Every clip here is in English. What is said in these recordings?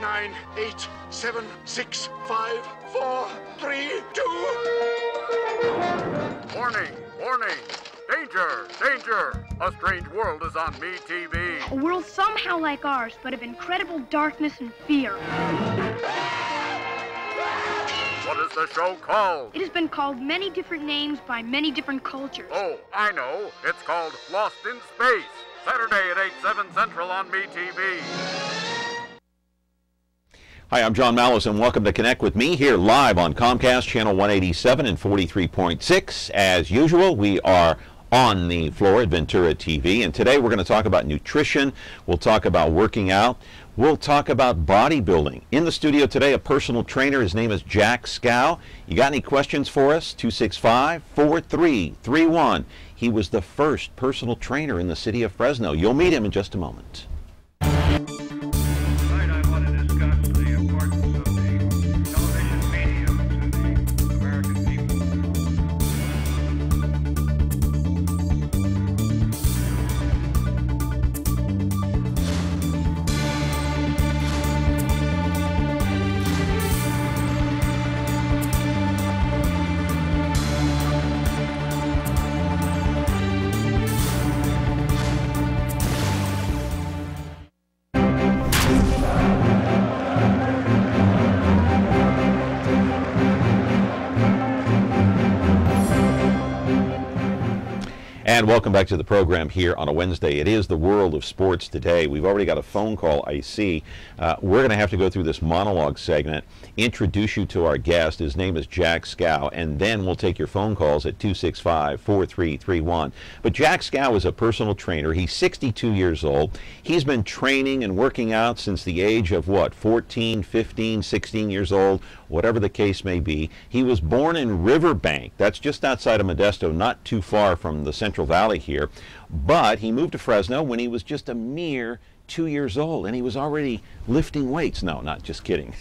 9, 8, 7, 6, 5, 4, 3, 2. Warning, warning. Danger, danger. A strange world is on Me TV. A world somehow like ours, but of incredible darkness and fear. What is the show called? It has been called many different names by many different cultures. Oh, I know. It's called Lost in Space. Saturday at 8, 7 Central on Me TV. Hi, I'm John Malos, and welcome to Connect with me here live on Comcast Channel 187 and 43.6. As usual, we are on the floor at Ventura TV, and today we're going to talk about nutrition. We'll talk about working out. We'll talk about bodybuilding. In the studio today, a personal trainer. His name is Jack Scow. You got any questions for us? 265-4331. He was the first personal trainer in the city of Fresno. You'll meet him in just a moment. And welcome back to the program here on a Wednesday. It is the world of sports today. We've already got a phone call, I see. We're going to have to go through this monologue segment, introduce you to our guest. His name is Jack Scow, and then we'll take your phone calls at 265-4331. But Jack Scow is a personal trainer. He's 62 years old. He's been training and working out since the age of, what, 14, 15, 16 years old, whatever the case may be. He was born in Riverbank. That's just outside of Modesto, not too far from the Central Valley here. But he moved to Fresno when he was just a mere 2 years old, and he was already lifting weights. No, not just kidding.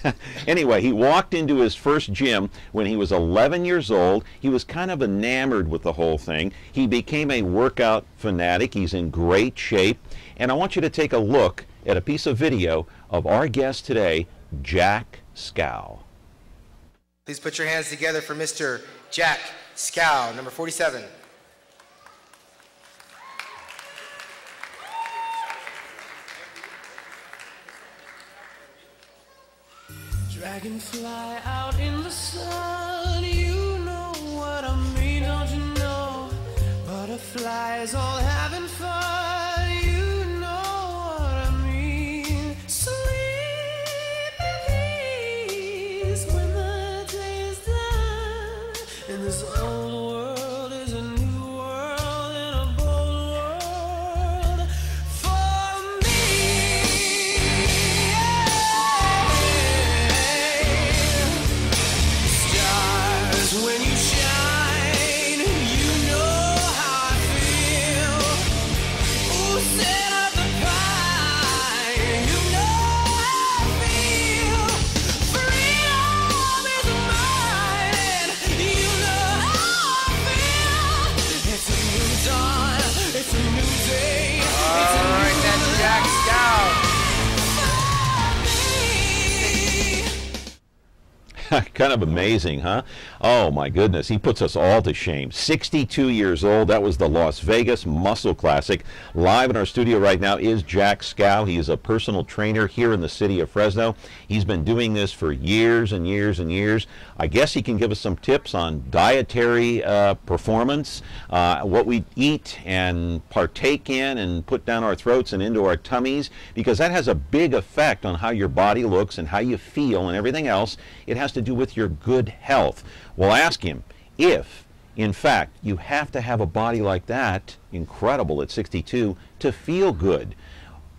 Anyway, he walked into his first gym when he was 11 years old. He was kind of enamored with the whole thing. He became a workout fanatic. He's in great shape. And I want you to take a look at a piece of video of our guest today, Jack Scow. Please put your hands together for Mr. Jack Scow, number 47. Dragonfly out in the sun, you know what I mean, don't you know? Butterflies all having fun, you know what I mean. Sleep in peace when the day is done, and this old world is a new world and a bold world for me. When you shine, you know how I feel. Ooh, set up the pie, you know how I feel. Freedom is mine, you know how I feel. It's a new dawn, it's a new day. All right, that's Jack Scow. Kind of amazing, huh? Oh my goodness, he puts us all to shame. 62 years old. That was the Las Vegas Muscle Classic. Live in our studio right now is Jack Scow. He is a personal trainer here in the city of Fresno. He's been doing this for years and years and years. I guess he can give us some tips on dietary performance, what we eat and partake in and put down our throats and into our tummies, because that has a big effect on how your body looks and how you feel and everything else. It has to do with your good health. We'll ask him if, in fact, you have to have a body like that, incredible at 62, to feel good.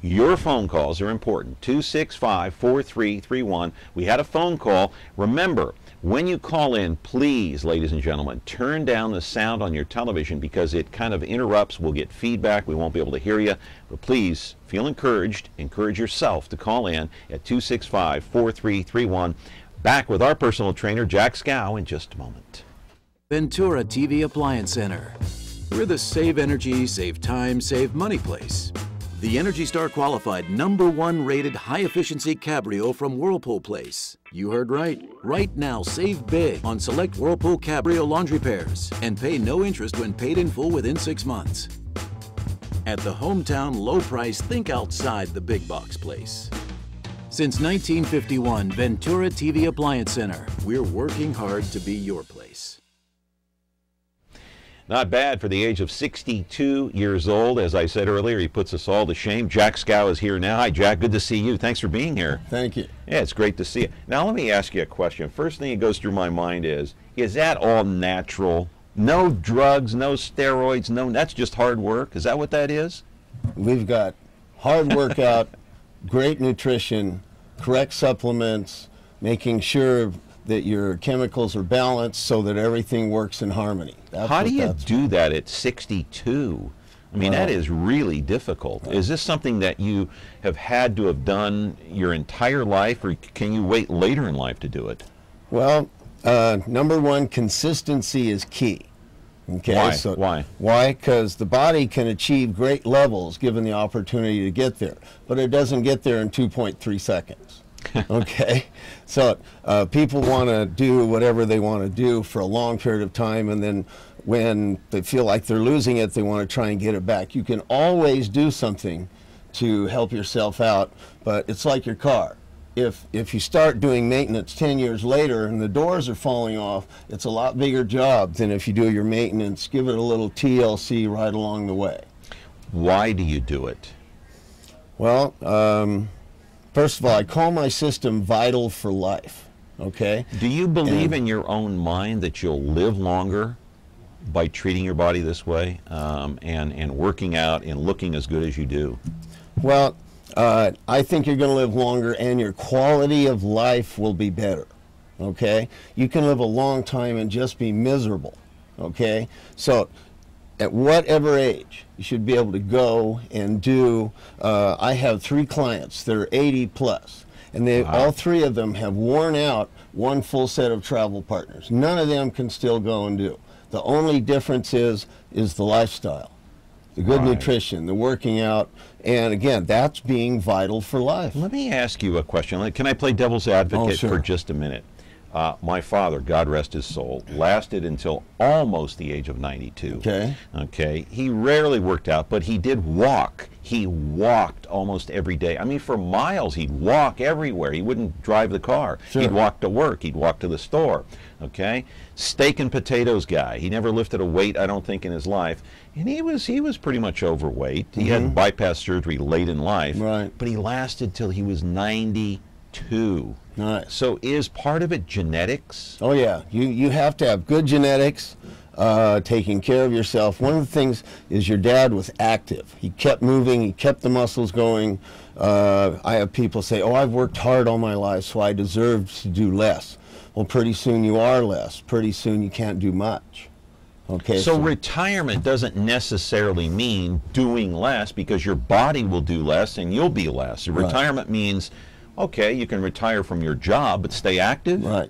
Your phone calls are important. 265-4331. We had a phone call. Remember, when you call in, please, ladies and gentlemen, turn down the sound on your television because it kind of interrupts. We'll get feedback. We won't be able to hear you. But please, feel encouraged. Encourage yourself to call in at 265-4331. Back with our personal trainer, Jack Scow, in just a moment. Ventura TV Appliance Center. We're the save energy, save time, save money place. The Energy Star qualified #1 rated high-efficiency Cabrio from Whirlpool Place. You heard right. Right now, save big on select Whirlpool Cabrio laundry pairs and pay no interest when paid in full within 6 months. At the hometown low price, think outside the big box place. Since 1951, Ventura TV Appliance Center. We're working hard to be your place. Not bad for the age of 62 years old. As I said earlier, he puts us all to shame. Jack Scow is here now. Hi, Jack. Good to see you. Thanks for being here. Thank you. Yeah, it's great to see you. Now, let me ask you a question. First thing that goes through my mind is that all natural? No drugs, no steroids, that's just hard work? Is that what that is? We've got hard workout, great nutrition, correct supplements, making sure that your chemicals are balanced so that everything works in harmony. How do you do that at 62? I mean, that is really difficult. Is this something that you have had to have done your entire life, or can you wait later in life to do it? Well, #1, consistency is key. Okay, Why? so Why? Why? Because the body can achieve great levels given the opportunity to get there, but it doesn't get there in 2.3 seconds. Okay, so people want to do whatever they want to do for a long period of time, and then when they feel like they're losing it, they want to try and get it back. You can always do something to help yourself out, but it's like your car. If you start doing maintenance 10 years later and the doors are falling off, it's a lot bigger job than if you do your maintenance. Give it a little TLC right along the way. Why do you do it? Well, first of all, I call my system vital for life, okay? Do you believe in your own mind that you'll live longer by treating your body this way and working out and looking as good as you do? Well, I think you're going to live longer and your quality of life will be better, okay? You can live a long time and just be miserable, okay? So at whatever age, you should be able to go and do, I have 3 clients that are 80 plus, and they all 3 of them have worn out 1 full set of travel partners. None of them can still go and do. The only difference is the lifestyle, the good nutrition, the working out, and again, that's being vital for life. Let me ask you a question. Can I play devil's advocate for just a minute? My father, God rest his soul, lasted until almost the age of 92. Okay. Okay. He rarely worked out, but he did walk. He walked almost every day. I mean, for miles, he'd walk everywhere. He wouldn't drive the car. Sure. He'd walk to work. He'd walk to the store. Okay. Steak and potatoes guy. He never lifted a weight, I don't think, in his life. And he was pretty much overweight. He had bypass surgery late in life. Right. But he lasted till he was 92. Nice. So is part of it genetics? Oh yeah, you have to have good genetics, taking care of yourself. One of the things is your dad was active. He kept moving, he kept the muscles going. I have people say, oh, I've worked hard all my life, so I deserve to do less. Well, pretty soon you are less. Pretty soon you can't do much. Okay. So retirement doesn't necessarily mean doing less, because your body will do less and you'll be less. Retirement means, okay, you can retire from your job, but stay active? Right.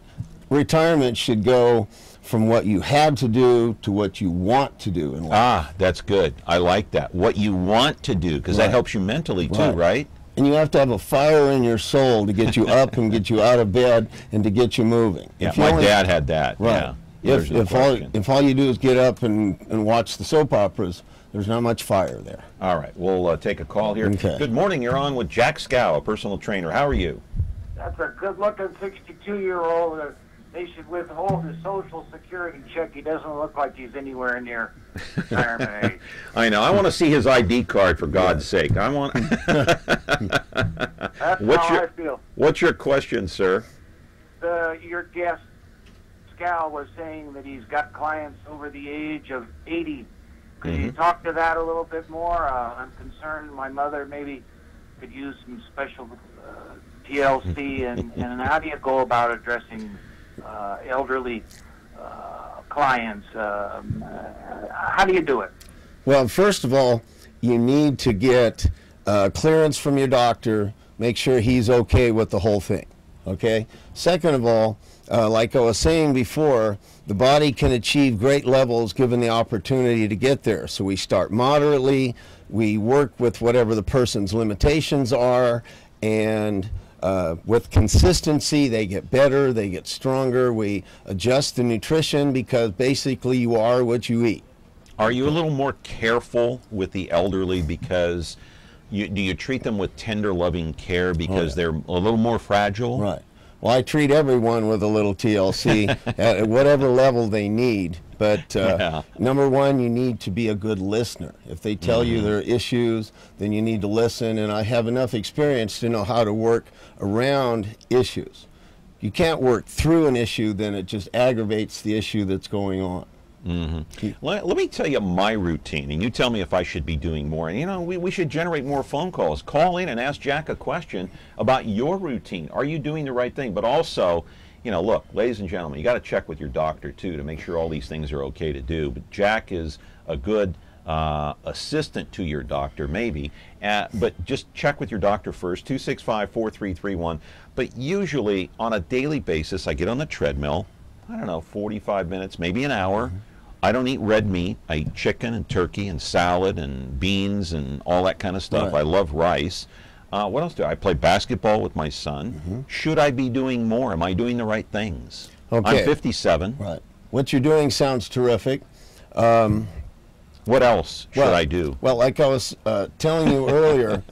Retirement should go from what you had to do to what you want to do in life. Ah, that's good. I like that. What you want to do, because that helps you mentally too, right? And you have to have a fire in your soul to get you up and get you out of bed and to get you moving. Yeah, my dad had that. Right. Yeah. If all you do is get up and watch the soap operas, there's not much fire there. All right, we'll take a call here. Okay. Good morning, you're on with Jack Scow, a personal trainer. How are you? That's a good-looking 62-year-old. They should withhold his Social Security check. He doesn't look like he's anywhere near retirement age. I know. I want to see his ID card, for God's sake. I want. That's how I feel. What's your question, sir? Your guest, Scow, was saying that he's got clients over the age of 80. Could you talk to that a little bit more? I'm concerned my mother maybe could use some special TLC, and how do you go about addressing elderly clients? How do you do it? Well, first of all, you need to get clearance from your doctor, make sure he's okay with the whole thing, okay? Second of all, like I was saying before, the body can achieve great levels given the opportunity to get there. So we start moderately, we work with whatever the person's limitations are, and with consistency, they get better, they get stronger. We adjust the nutrition because basically you are what you eat. Are you a little more careful with the elderly because do you treat them with tender, loving care because they're a little more fragile? Right. Well, I treat everyone with a little TLC at whatever level they need. But number one, you need to be a good listener. If they tell you there are issues, then you need to listen. And I have enough experience to know how to work around issues. You can't work through an issue, then it just aggravates the issue that's going on. Let me tell you my routine, and you tell me if I should be doing more. And you know, we should generate more phone calls. Call in and ask Jack a question about your routine. Are you doing the right thing? But also, you know, look, ladies and gentlemen, you got to check with your doctor too to make sure all these things are okay to do. But Jack is a good assistant to your doctor, maybe. But just check with your doctor first, 265-4331. But usually on a daily basis, I get on the treadmill, I don't know, 45 minutes, maybe an hour. I don't eat red meat. I eat chicken and turkey and salad and beans and all that kind of stuff. Right. I love rice. What else do I play? Basketball with my son. Should I be doing more? Am I doing the right things? Okay. I'm 57. Right. What you're doing sounds terrific. What else should I do? Well, like I was telling you earlier,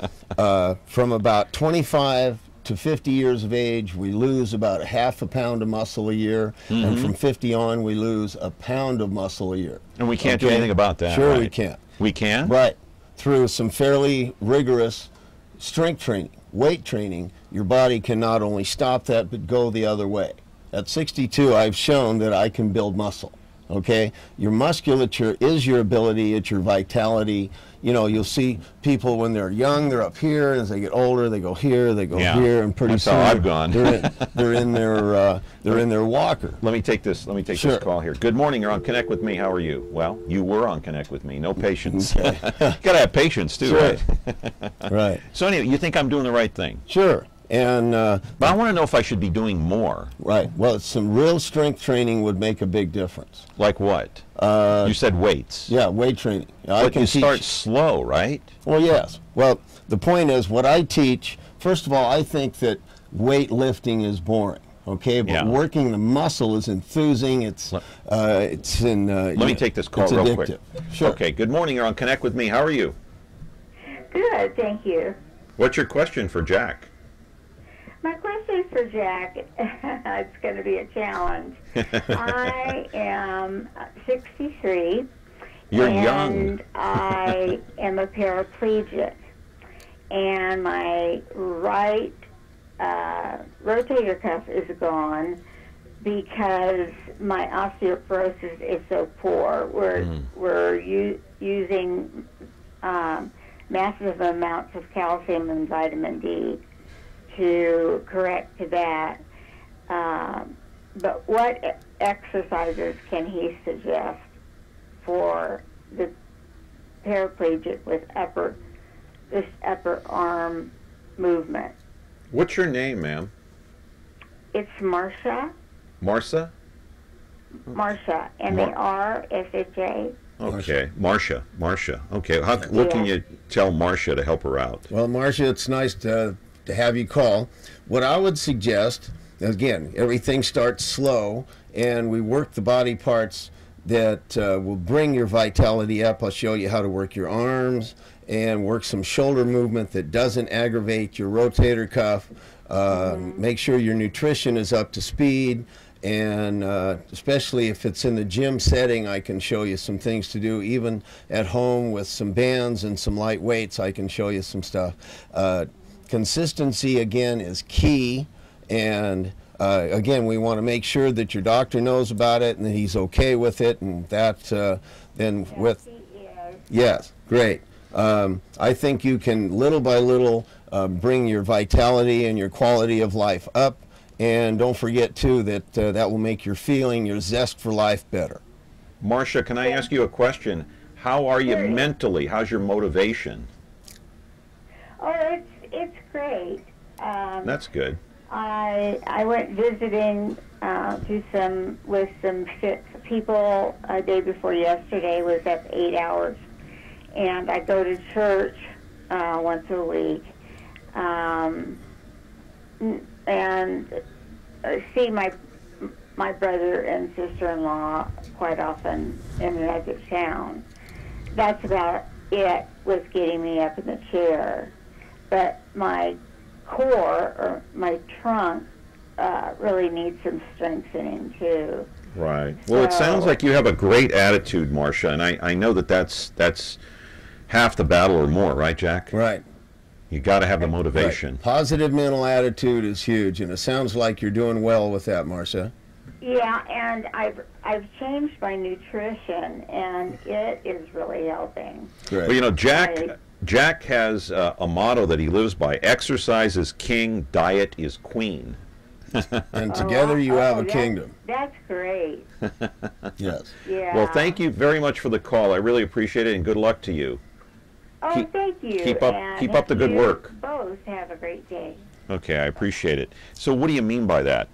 from about 25 to 50 years of age, we lose about half a pound of muscle a year, and from 50 on, we lose a pound of muscle a year. And we can't do anything about that. Sure, right? we can. We can? Right. Through some fairly rigorous strength training, weight training, your body can not only stop that, but go the other way. At 62, I've shown that I can build muscle. Okay, your musculature is your ability, it's your vitality. You know, you'll see people when they're young, they're up here, and as they get older, they go here, they go here, and pretty soon how I've gone. they're in their walker. Let me take this. Let me take this call here. Good morning. You're on Connect with Me. How are you? Well, you were on Connect with Me. No patience. Okay. Got to have patience too, right? Right. So anyway, you think I'm doing the right thing? Sure. And but I want to know if I should be doing more. Right. Well, some real strength training would make a big difference. Like what? You said weights. Yeah, weight training. But you start slow, right? Well, yes. Well, the point is, what I teach, first of all, I think that weightlifting is boring. Okay, but working the muscle is enthusing. It's in. Let me take this call real quick. Sure. Okay. Good morning. You're on Connect with Me. How are you? Good, thank you. What's your question for Jack? My question for Jack, it's going to be a challenge. I am 63. You're and young. I am a paraplegic. And my right rotator cuff is gone because my osteoporosis is so poor. We're using massive amounts of calcium and vitamin D to correct that. But what exercises can he suggest for the paraplegic with this upper arm movement? What's your name, ma'am? It's Marcia. Marcia? Marcia. M-A-R-S-H-A. Okay, Marcia. Okay, what can you tell Marcia to help her out? Well, Marcia, it's nice to have you call. What I would suggest, again, everything starts slow, and we work the body parts that will bring your vitality up. I'll show you how to work your arms and work some shoulder movement that doesn't aggravate your rotator cuff. Make sure your nutrition is up to speed, and especially if it's in the gym setting, I can show you some things to do. Even at home with some bands and some light weights, I can show you some stuff. Consistency, again, is key, and again, we want to make sure that your doctor knows about it and that he's okay with it, and that then with... Yes, great. I think you can, little by little, bring your vitality and your quality of life up, and don't forget, too, that that will make your feeling, your zest for life better. Marcia, can I ask you a question? How are you mentally? How's your motivation? Oh, it's great. That's good. I went visiting with some fit people day before yesterday. Was up 8 hours, and I go to church once a week, and see my brother and sister-in-law quite often in another town. That's about it with getting me up in the chair. But my core, or my trunk, really needs some strengthening too. Right. Well, it sounds like you have a great attitude, Marcia, and I know that's half the battle or more, right, Jack? Right. You got to have the motivation. Right. Positive mental attitude is huge, and it sounds like you're doing well with that, Marcia. Yeah, and I've changed my nutrition, and it is really helping. Great. Well, you know, Jack has a motto that he lives by: exercise is king, diet is queen. And together you have a kingdom. That's great. Yes. Yeah. Well, thank you very much for the call. I really appreciate it, and good luck to you. Oh, thank you. Keep up the good you work. Both have a great day. Okay, I appreciate it. So what do you mean by that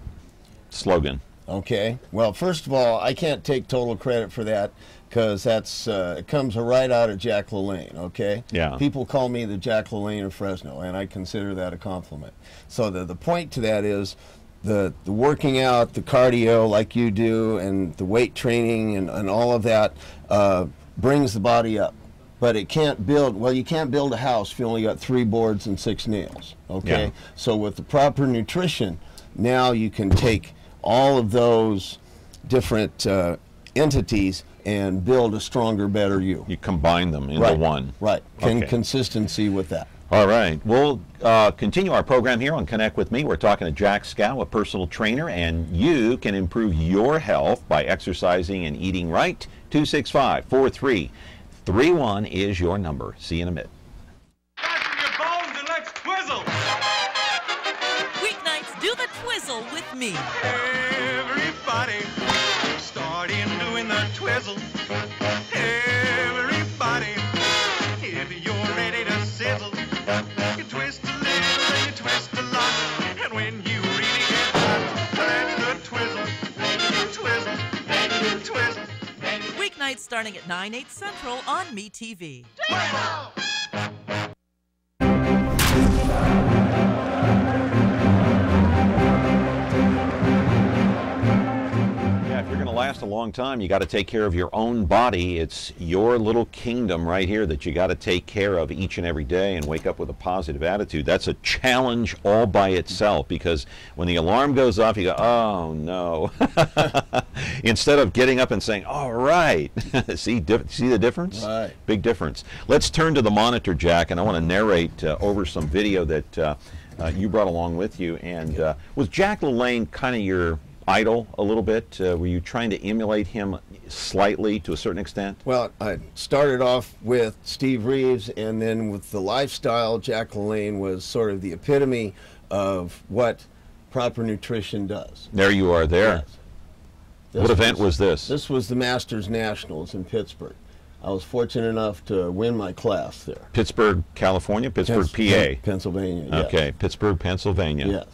slogan? Okay. Well, first of all, I can't take total credit for that, because that's it comes right out of Jack LaLanne, okay? Yeah. People call me the Jack LaLanne of Fresno, and I consider that a compliment. So the point to that is the working out, the cardio like you do, and the weight training and all of that brings the body up. But it can't build, well, you can't build a house if you only got 3 boards and 6 nails, okay? Yeah. So with the proper nutrition, now you can take all of those different entities and build a stronger, better you. You combine them into one. Right. Okay. Consistency with that. All right. We'll continue our program here on Connect With Me. We're talking to Jack Scow, a personal trainer, and you can improve your health by exercising and eating right. 265-4331 is your number. See you in a minute. Fasten your bones and let's twizzle. Weeknights, do the twizzle with me. Everybody, start in doing the twizzle. Everybody, if you're ready to sizzle, you twist a little and you twist a lot, and when you really get hot, that's the twizzle. Twizzle, twizzle. Weeknights starting at 9/8 Central on MeTV. Yeah, if you're going to last a long time, you got to take care of your own body. It's your little kingdom right here that you got to take care of each and every day and wake up with a positive attitude. That's a challenge all by itself, because when the alarm goes off, you go, oh no. Instead of getting up and saying, all right. See the difference? Right. Big difference. Let's turn to the monitor, Jack, and I want to narrate over some video that you brought along with you. And was Jack LaLanne kind of your idol a little bit? Were you trying to emulate him slightly to a certain extent? Well, I started off with Steve Reeves, and then with the lifestyle, Jack LaLanne was sort of the epitome of what proper nutrition does. There you are there. Yes. What event was this? This was the Masters Nationals in Pittsburgh. I was fortunate enough to win my class there. Pittsburgh, California? Pittsburgh, PA? Pennsylvania, yes. Okay, Pittsburgh, Pennsylvania. Yes.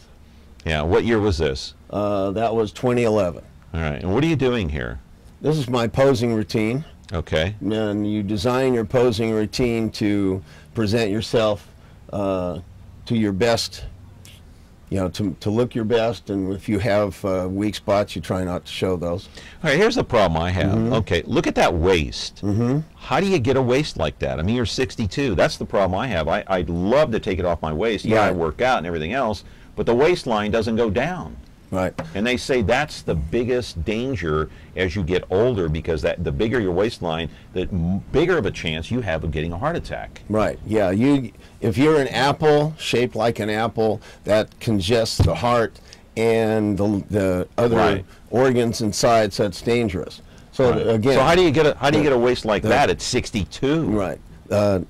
Yeah, what year was this? That was 2011. All right, and what are you doing here? This is my posing routine. Okay. And you design your posing routine to present yourself to your best, you know, to look your best, and if you have weak spots, you try not to show those. All right, here's the problem I have. Mm-hmm. Okay, look at that waist. Mm-hmm. How do you get a waist like that? I mean, you're 62. That's the problem I have. I'd love to take it off my waist. Yeah, I work out and everything else, but the waistline doesn't go down. Right. And they say that's the biggest danger as you get older, because the bigger your waistline, the bigger of a chance you have of getting a heart attack. Right. Yeah. If you're an apple, shaped like an apple, that congests the heart and the other organs inside, so it's dangerous. So again, so how do you get a waist like that at 62? Right.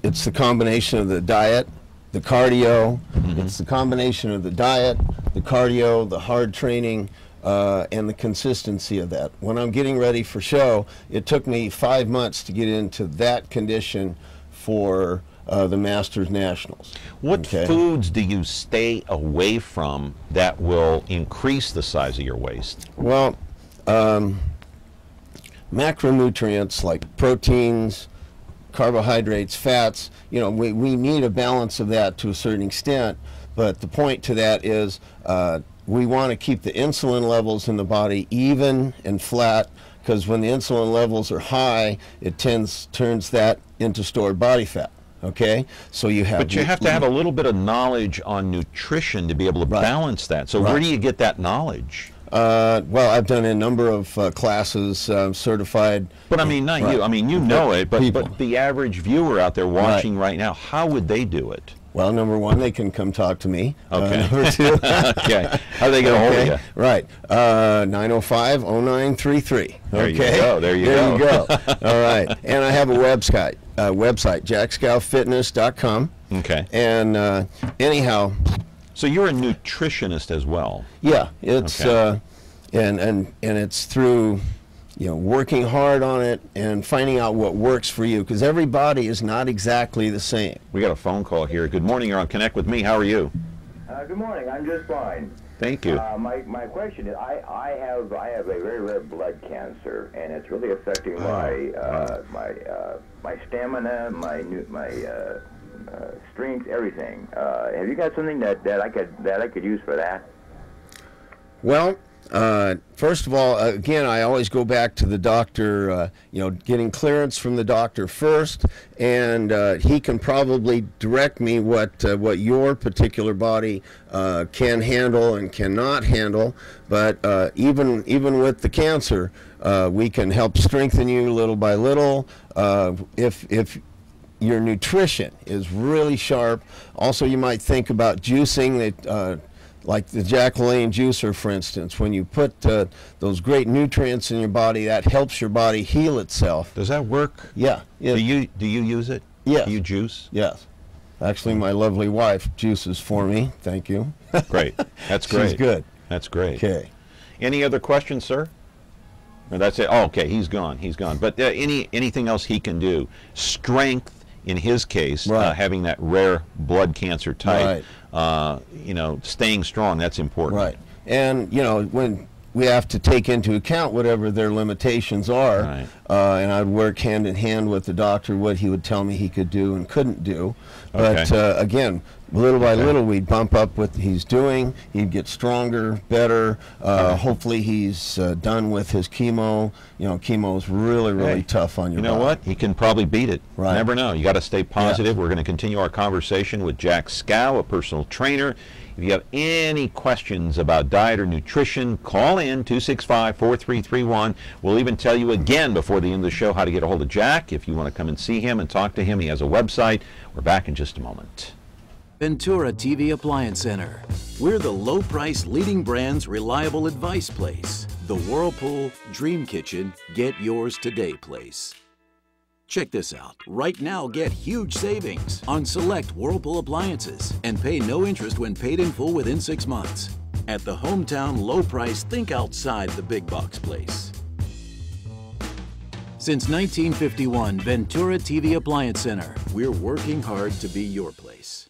It's the combination of the diet, the cardio. It's the combination of the diet, the cardio, the hard training, and the consistency of that. When I'm getting ready for show, it took me 5 months to get into that condition for the Masters Nationals. What foods do you stay away from that will increase the size of your waist? Well, macronutrients like proteins, carbohydrates, fats. You know, we need a balance of that to a certain extent. But the point to that is we want to keep the insulin levels in the body even and flat, because when the insulin levels are high, it turns that into stored body fat. Okay, so you have. But you have to have a little bit of knowledge on nutrition to be able to balance that. So where do you get that knowledge? Well, I've done a number of classes, certified. But I mean, not you. I mean, you know it. But the average viewer out there watching right now, how would they do it? Well, number one, they can come talk to me. Okay. Number two. Okay. How do they get a hold of you? Right. 905-0933. There you go. There you go. All right. And I have a website, jackscowfitness.com. Okay. And anyhow. So you're a nutritionist as well. Yeah. It's and it's through, you know, working hard on it and finding out what works for you, because every body is not exactly the same. We got a phone call here. Good morning. You're on Connect with Me. How are you? Good morning. I'm just fine. Thank you. My question is, I have a very rare blood cancer, and it's really affecting my stamina, my strength, everything. Have you got something that I could use for that? Well, first of all, again, I always go back to the doctor, you know, getting clearance from the doctor first, and he can probably direct me what your particular body can handle and cannot handle. But even with the cancer, we can help strengthen you little by little. If your nutrition is really sharp, also you might think about juicing. Like the Jack LaLanne juicer, for instance, when you put those great nutrients in your body, that helps your body heal itself. Does that work? Yeah. Do you use it? Yes. Do you juice? Yes. Actually, my lovely wife juices for me. Thank you. Great. That's great. She's good. That's great. Okay. Any other questions, sir? Or that's it. Oh, okay. He's gone. He's gone. But anything else he can do? Strength. In his case, having that rare blood cancer type, you know, staying strong, that's important. Right. And, you know, when we have to take into account whatever their limitations are, and I'd work hand in hand with the doctor what he would tell me he could do and couldn't do. But, again, little by little, we'd bump up what he's doing. He'd get stronger, better. Hopefully he's done with his chemo. You know, chemo is really tough on your body. You know what? He can probably beat it. Right. Never know. You got to stay positive. We're going to continue our conversation with Jack Scow, a personal trainer. If you have any questions about diet or nutrition, call in 265-4331. We'll even tell you again before the end of the show how to get a hold of Jack. If you want to come and see him and talk to him, he has a website. We're back in just a moment. Ventura TV Appliance Center. We're the low-price leading brand's reliable advice place. The Whirlpool Dream Kitchen Get Yours Today place. Check this out. Right now, get huge savings on select Whirlpool appliances and pay no interest when paid in full within 6 months. At the hometown low price, think outside the big box place. Since 1951, Ventura TV Appliance Center. We're working hard to be your place.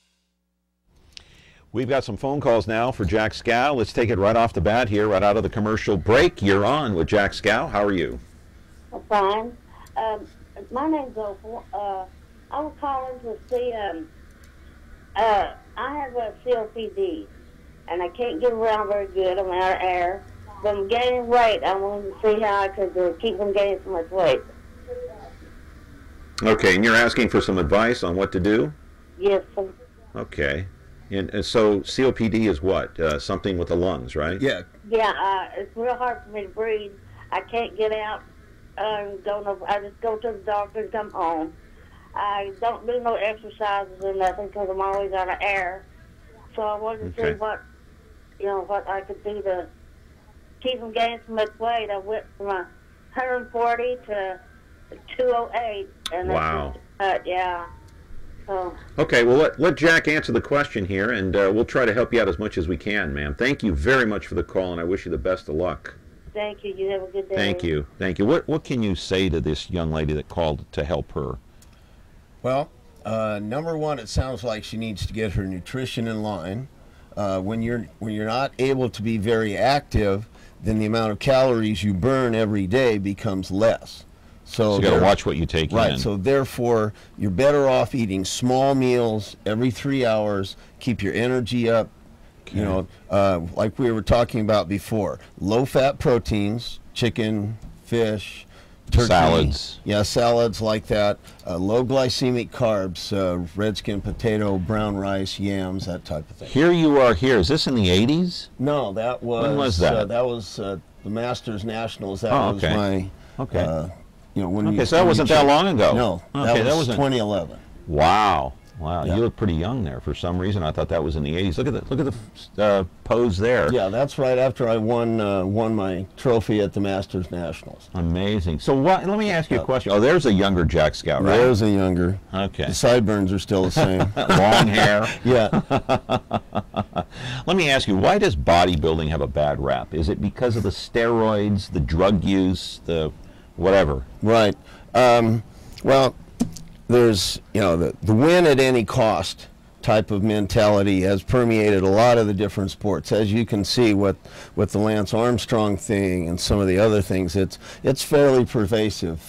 We've got some phone calls now for Jack Scow. Let's take it right off the bat here, right out of the commercial break. You're on with Jack Scow. How are you? I'm fine. My name's Opal. I was calling to see, I have a COPD, and I can't get around very good. I'm out of air. But I'm gaining weight. I wanted to see how I could keep from gaining so much weight. Okay, and you're asking for some advice on what to do? Yes, sir. Okay. And so COPD is what? Something with the lungs, right? Yeah. Yeah, it's real hard for me to breathe. I can't get out. Don't know. I just go to the doctor and come home. I don't do no exercises or nothing because I'm always out of air. So I wanted to see what I could do to keep from gaining so much weight. I went from 140 to 208, and wow. Yeah. So. Okay, well, let Jack answer the question here, and we'll try to help you out as much as we can, ma'am. Thank you very much for the call, and I wish you the best of luck. Thank you. You have a good day. Thank you. Thank you. What can you say to this young lady that called to help her? Well, number one, it sounds like she needs to get her nutrition in line. When you're not able to be very active, then the amount of calories you burn every day becomes less. So you got to watch what you take in. Right. So therefore, you're better off eating small meals every 3 hours. Keep your energy up. Okay. You know, like we were talking about before, low-fat proteins, chicken, fish, turkey. Salads. Yeah, salads like that. Low glycemic carbs, red skin potato, brown rice, yams, that type of thing. Here you are here. Is this in the 80s? No, that was... When was that? That was the Masters Nationals. That was my... Okay. You know, when so that wasn't that long ago? No, that was 2011. Wow. Wow, you look pretty young there. For some reason, I thought that was in the 80s. Look at the pose there. Yeah, that's right after I won my trophy at the Masters Nationals. Amazing. So let me ask you a question. Oh, there's a younger Jack Scow, right? There's a younger. Okay. The sideburns are still the same. Long hair. Yeah. Let me ask you, why does bodybuilding have a bad rap? Is it because of the steroids, the drug use, the whatever? Right. Well, there's, you know, the win at any cost type of mentality has permeated a lot of the different sports. As you can see with the Lance Armstrong thing and some of the other things, it's fairly pervasive.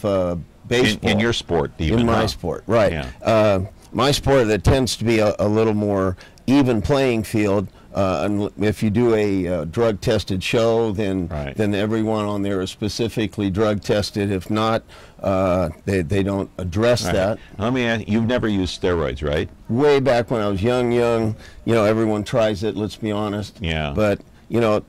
Baseball. In your sport, even. In my sport, right. Yeah. My sport, that tends to be a little more even playing field. And if you do a drug-tested show, then everyone on there is specifically drug-tested. If not, they don't address that. Let me ask, you've never used steroids, right? Way back when I was young, you know, everyone tries it, let's be honest. Yeah. But, you know,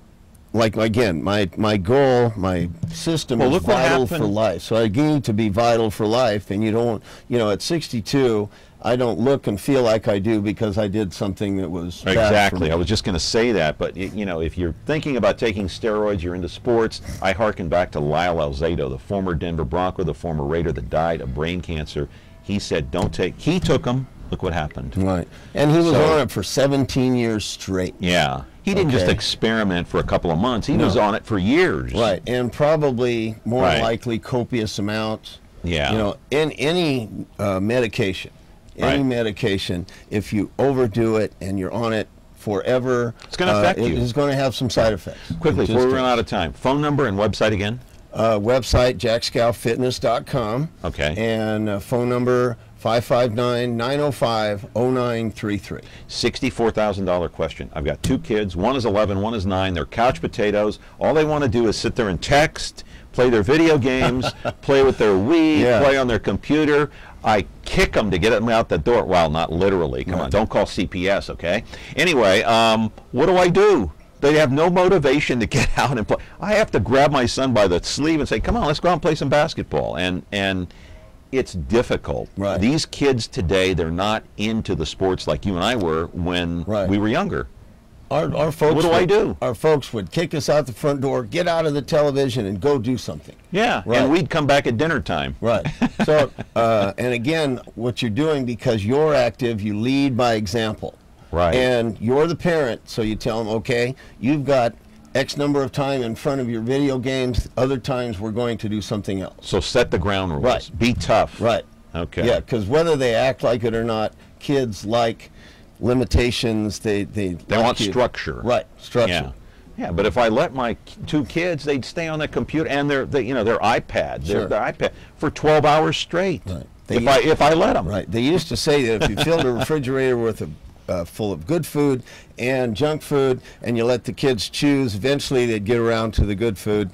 like, again, my goal, my system is vital for life. So I need to be vital for life, and you don't, you know, at 62, I don't look and feel like I do because I did something that was bad exactly. for me. I was just going to say that, but you know, if you're thinking about taking steroids, you're into sports. I hearken back to Lyle Alzado, the former Denver Bronco, the former Raider that died of brain cancer. He said, "Don't take." He took them. Look what happened. Right, and he was on it for 17 years straight. Yeah, he didn't just experiment for a couple of months. He was on it for years. Right, and probably more likely copious amounts. Yeah, you know, in any medication. Any medication, if you overdo it and you're on it forever, it's going to affect you. It's going to have some side effects. Quickly, before we run out of time, phone number and website again? Website, jackscowfitness.com. Okay. And phone number, 559-905-0933. $64,000 question. I've got 2 kids. One is 11, one is 9. They're couch potatoes. All they want to do is sit there and text, play their video games, play with their Wii, play on their computer. I kick them to get them out the door. Well, not literally. Come on, don't call CPS, okay? Anyway, what do? They have no motivation to get out and play. I have to grab my son by the sleeve and say, come on, let's go out and play some basketball. And it's difficult. Right. These kids today, they're not into the sports like you and I were when we were younger. Our folks what do I do? Our folks would kick us out the front door, get out of the television, and go do something. Yeah, and we'd come back at dinner time. Right. So, and again, what you're doing, because you're active, you lead by example. Right. And you're the parent, so you tell them, okay, you've got X number of time in front of your video games. Other times we're going to do something else. So set the ground rules. Right. Be tough. Right. Okay. Yeah, because whether they act like it or not, kids like limitations. They want structure. Right, structure. Yeah. Yeah, but if I let my 2 kids, they'd stay on the computer and their iPad, their iPad for 12 hours straight. Right. If I let them. Right. They used to say that if you filled a refrigerator with full of good food and junk food, and you let the kids choose, eventually they'd get around to the good food.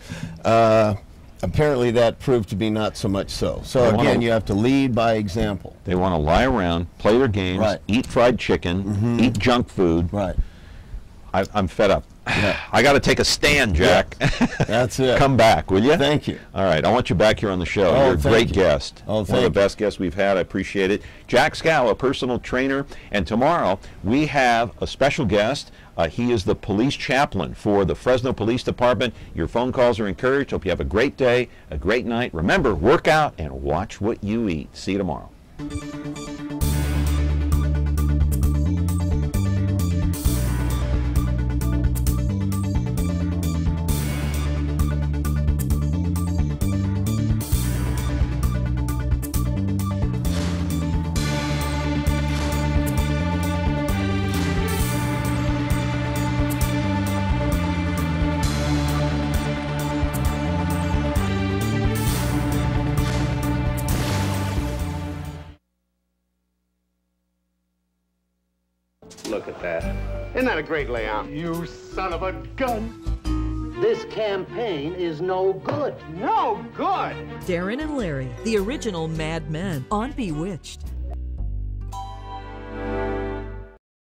Apparently that proved to be not so much so. So again, you have to lead by example. They want to lie around, play their games, eat fried chicken, eat junk food. Right. I'm fed up. Yeah. I got to take a stand, Jack. Yeah. That's it. Come back, will you? Thank you. All right, I want you back here on the show. You're a great guest. Oh, thank you. One of the best guests we've had. I appreciate it. Jack Scow, a personal trainer. And tomorrow we have a special guest. He is the police chaplain for the Fresno Police Department. Your phone calls are encouraged. Hope you have a great day, a great night. Remember, work out and watch what you eat. See you tomorrow. Isn't that a great layout? You son of a gun. This campaign is no good. No good? Darren and Larry, the original Mad Men on Bewitched.